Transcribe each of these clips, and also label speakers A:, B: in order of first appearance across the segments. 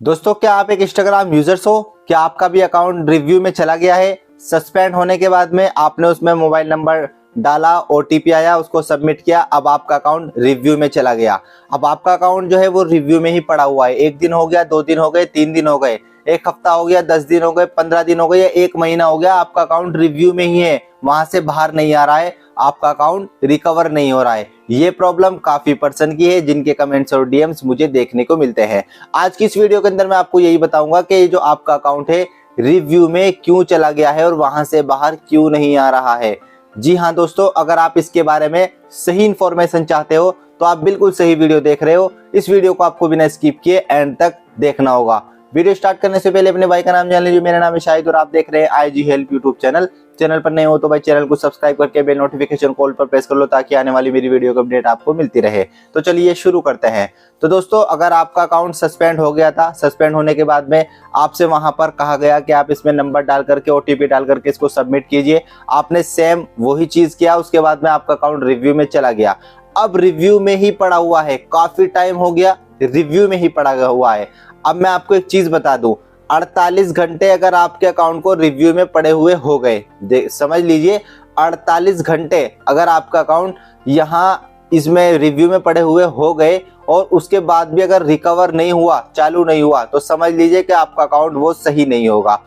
A: दोस्तों, क्या आप एक इंस्टाग्राम यूजर्स हो? क्या आपका भी अकाउंट रिव्यू में चला गया है? सस्पेंड होने के बाद में आपने उसमें मोबाइल नंबर डाला, ओटीपी आया, उसको सबमिट किया, अब आपका अकाउंट रिव्यू में चला गया। अब आपका अकाउंट जो है वो रिव्यू में ही पड़ा हुआ है। 1 दिन हो गया, 2 दिन हो गए, 3 दिन हो गए, 1 हफ्ता हो गया, 10 दिन हो गए, 15 दिन हो गए या 1 महीना हो गया, आपका अकाउंट रिव्यू में ही है, वहां से बाहर नहीं आ रहा है, आपका अकाउंट रिकवर नहीं हो रहा है। ये प्रॉब्लम काफी पर्सन की है जिनके कमेंट्स और डीएम्स मुझे देखने को मिलते हैं। आज की इस वीडियो के अंदर मैं आपको यही बताऊंगा कि जो आपका अकाउंट है रिव्यू में क्यों चला गया है और वहां से बाहर क्यों नहीं आ रहा है। जी हाँ दोस्तों, अगर आप इसके बारे में सही इंफॉर्मेशन चाहते हो तो आप बिल्कुल सही वीडियो देख रहे हो। इस वीडियो को आपको बिना स्किप किए एंड तक देखना होगा। वीडियो स्टार्ट करने से पहले अपने भाई का नाम जान लीजिए। मेरा नाम है शाहिद और आप देख रहे हैं IG help YouTube channel. Channel पर नए हो तो भाई चैनल को सब्सक्राइब करके बेल नोटिफिकेशन कॉल पर प्रेस कर लो ताकि आने वाली मेरी वीडियो की अपडेट आपको मिलती रहे। तो चलिए शुरू करते हैं। तो दोस्तों, अगर आपका अकाउंट सस्पेंड हो गया था, सस्पेंड होने के बाद में आपसे वहां पर कहा गया कि आप इसमें नंबर डाल करके ओटीपी डाल करके इसको सबमिट कीजिए, आपने सेम वही चीज किया, उसके बाद में आपका अकाउंट रिव्यू में चला गया। अब रिव्यू में ही पड़ा हुआ है, काफी टाइम हो गया रिव्यू में ही पड़ा हुआ है। अब मैं आपको एक चीज बता दूं, 48 घंटे अगर आपके अकाउंट को रिव्यू में पड़े हुए हो गए, समझ लीजिए 48 घंटे अगर आपका अकाउंट यहाँ इसमें रिव्यू में पड़े हुए हो गए और उसके बाद भी अगर रिकवर नहीं हुआ, चालू नहीं हुआ, तो समझ लीजिए कि आपका अकाउंट वो सही नहीं होगा।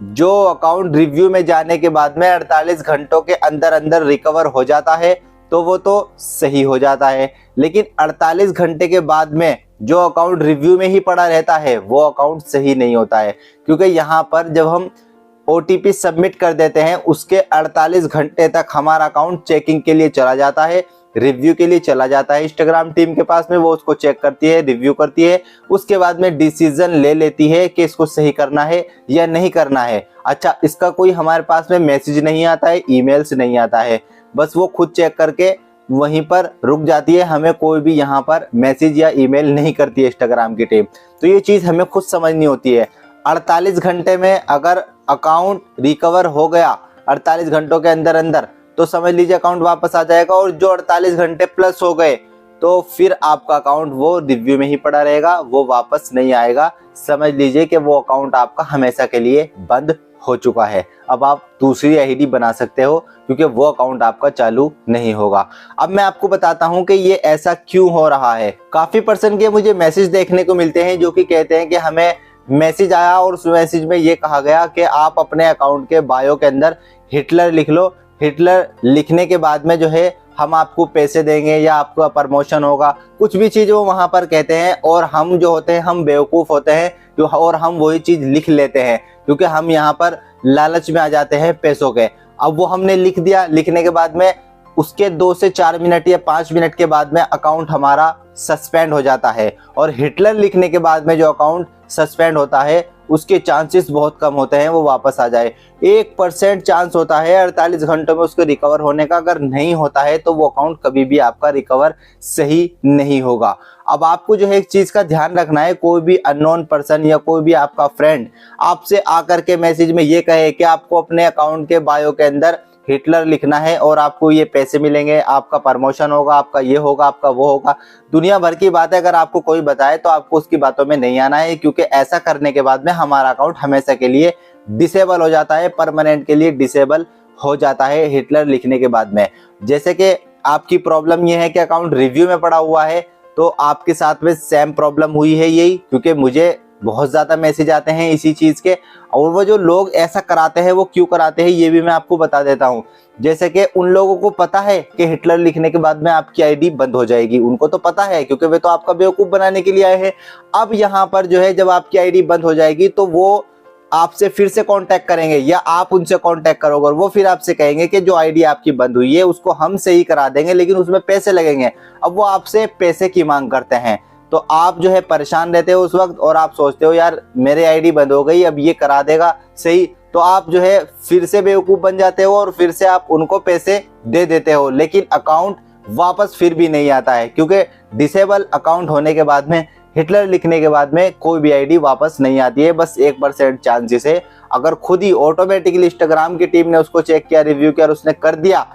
A: जो अकाउंट रिव्यू में जाने के बाद में 48 घंटों के अंदर अंदर रिकवर हो जाता है तो वो तो सही हो जाता है, लेकिन 48 घंटे के बाद में जो अकाउंट रिव्यू में ही पड़ा रहता है वो अकाउंट सही नहीं होता है। क्योंकि यहाँ पर जब हम ओटीपी सबमिट कर देते हैं उसके 48 घंटे तक हमारा अकाउंट चेकिंग के लिए चला जाता है, रिव्यू के लिए चला जाता है। इंस्टाग्राम टीम के पास में वो उसको चेक करती है, रिव्यू करती है, उसके बाद में डिसीजन ले लेती है कि इसको सही करना है या नहीं करना है। अच्छा, इसका कोई हमारे पास में मैसेज नहीं आता है, ईमेल्स नहीं आता है, बस वो खुद चेक करके वहीं पर रुक जाती है। हमें कोई भी यहाँ पर मैसेज या ईमेल नहीं करती है इंस्टाग्राम की टीम। तो ये चीज़ हमें खुद समझनी होती है। 48 घंटे में अगर अकाउंट रिकवर हो गया 48 घंटों के अंदर अंदर, तो समझ लीजिए अकाउंट वापस आ जाएगा। और जो 48 घंटे प्लस हो गए तो फिर आपका अकाउंट वो रिव्यू में ही पड़ा रहेगा, वो वापस नहीं आएगा। समझ लीजिए कि वो अकाउंट आपका हमेशा के लिए बंद हो चुका है। अब आप दूसरी आईडी बना सकते हो क्योंकि वो अकाउंट आपका चालू नहीं होगा। अब मैं आपको बताता हूं कि ये ऐसा क्यों हो रहा है। काफी पर्सन के मुझे मैसेज देखने को मिलते हैं जो कि कहते हैं कि हमें मैसेज आया और उस मैसेज में ये कहा गया कि आप अपने अकाउंट के बायो के अंदर हिटलर लिख लो। हिटलर लिखने के बाद में जो है हम आपको पैसे देंगे या आपका प्रमोशन होगा, कुछ भी चीज़ वो वहाँ पर कहते हैं। और हम जो होते हैं हम बेवकूफ़ होते हैं जो, और हम वही चीज़ लिख लेते हैं क्योंकि हम यहाँ पर लालच में आ जाते हैं पैसों के। अब वो हमने लिख दिया, लिखने के बाद में उसके 2 से 4 मिनट या 5 मिनट के बाद में अकाउंट हमारा सस्पेंड हो जाता है। और हिटलर लिखने के बाद में जो अकाउंट सस्पेंड होता है उसके चांसेस बहुत कम होते हैं वो वापस आ जाए। 1% चांस होता है 48 घंटों में उसके रिकवर होने का। अगर नहीं होता है तो वो अकाउंट कभी भी आपका रिकवर सही नहीं होगा। अब आपको जो है एक चीज़ का ध्यान रखना है, कोई भी अननोन पर्सन या कोई भी आपका फ्रेंड आपसे आकर के मैसेज में ये कहे कि आपको अपने अकाउंट के बायो के अंदर हिटलर लिखना है और आपको ये पैसे मिलेंगे, आपका प्रमोशन होगा, आपका ये होगा, आपका वो होगा, दुनिया भर की बात है। अगर आपको कोई बताए तो आपको उसकी बातों में नहीं आना है, क्योंकि ऐसा करने के बाद में हमारा अकाउंट हमेशा के लिए डिसेबल हो जाता है, परमानेंट के लिए डिसेबल हो जाता है हिटलर लिखने के बाद में। जैसे कि आपकी प्रॉब्लम ये है कि अकाउंट रिव्यू में पड़ा हुआ है, तो आपके साथ में सेम प्रॉब्लम हुई है यही, क्योंकि मुझे बहुत ज़्यादा मैसेज आते हैं इसी चीज़ के। और वो जो लोग ऐसा कराते हैं वो क्यों कराते हैं ये भी मैं आपको बता देता हूँ। जैसे कि उन लोगों को पता है कि हिटलर लिखने के बाद में आपकी आईडी बंद हो जाएगी, उनको तो पता है क्योंकि वे तो आपका बेवकूफ़ बनाने के लिए आए हैं। अब यहाँ पर जो है जब आपकी आईडी बंद हो जाएगी तो वो आपसे फिर से कांटेक्ट करेंगे या आप उनसे कांटेक्ट करोगे और वो फिर आपसे कहेंगे कि जो आईडी आपकी बंद हुई है उसको हम सही करा देंगे लेकिन उसमें पैसे लगेंगे। अब वो आपसे पैसे की मांग करते हैं तो आप जो है परेशान रहते हो उस वक्त और आप सोचते हो यार मेरे आईडी बंद हो गई, अब ये करा देगा सही, तो आप जो है फिर से बेवकूफ़ बन जाते हो और फिर से आप उनको पैसे दे देते हो, लेकिन अकाउंट वापस फिर भी नहीं आता है क्योंकि डिसेबल अकाउंट होने के बाद में हिटलर लिखने के बाद में कोई भी आईडी वापस नहीं आती है। बस 1% चांसेस है। अगर खुद ही ऑटोमेटिकली इंस्टाग्राम की टीम ने उसको चेक किया, रिव्यू किया और उसने कर दिया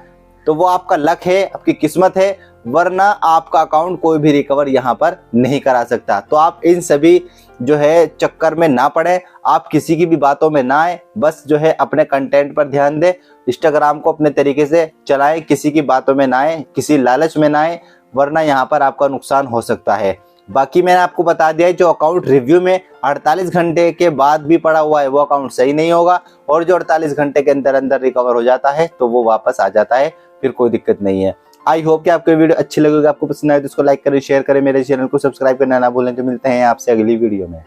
A: तो वो आपका लक है, आपकी किस्मत है, वरना आपका अकाउंट कोई भी रिकवर यहाँ पर नहीं करा सकता। तो आप इन सभी जो है चक्कर में ना पड़े, आप किसी की भी बातों में ना आए, बस जो है अपने कंटेंट पर ध्यान दें, इंस्टाग्राम को अपने तरीके से चलाएं, किसी की बातों में ना आए, किसी लालच में ना आए, वरना यहाँ पर आपका नुकसान हो सकता है। बाकी मैंने आपको बता दिया है, जो अकाउंट रिव्यू में 48 घंटे के बाद भी पड़ा हुआ है वो अकाउंट सही नहीं होगा, और जो 48 घंटे के अंदर अंदर रिकवर हो जाता है तो वो वापस आ जाता है, फिर कोई दिक्कत नहीं है। आई होप कि आपको वीडियो अच्छी लगेगी, आपको पसंद आए तो इसको लाइक करें, शेयर करें, मेरे चैनल को सब्सक्राइब करना ना भूलें। तो मिलते हैं आपसे अगली वीडियो में।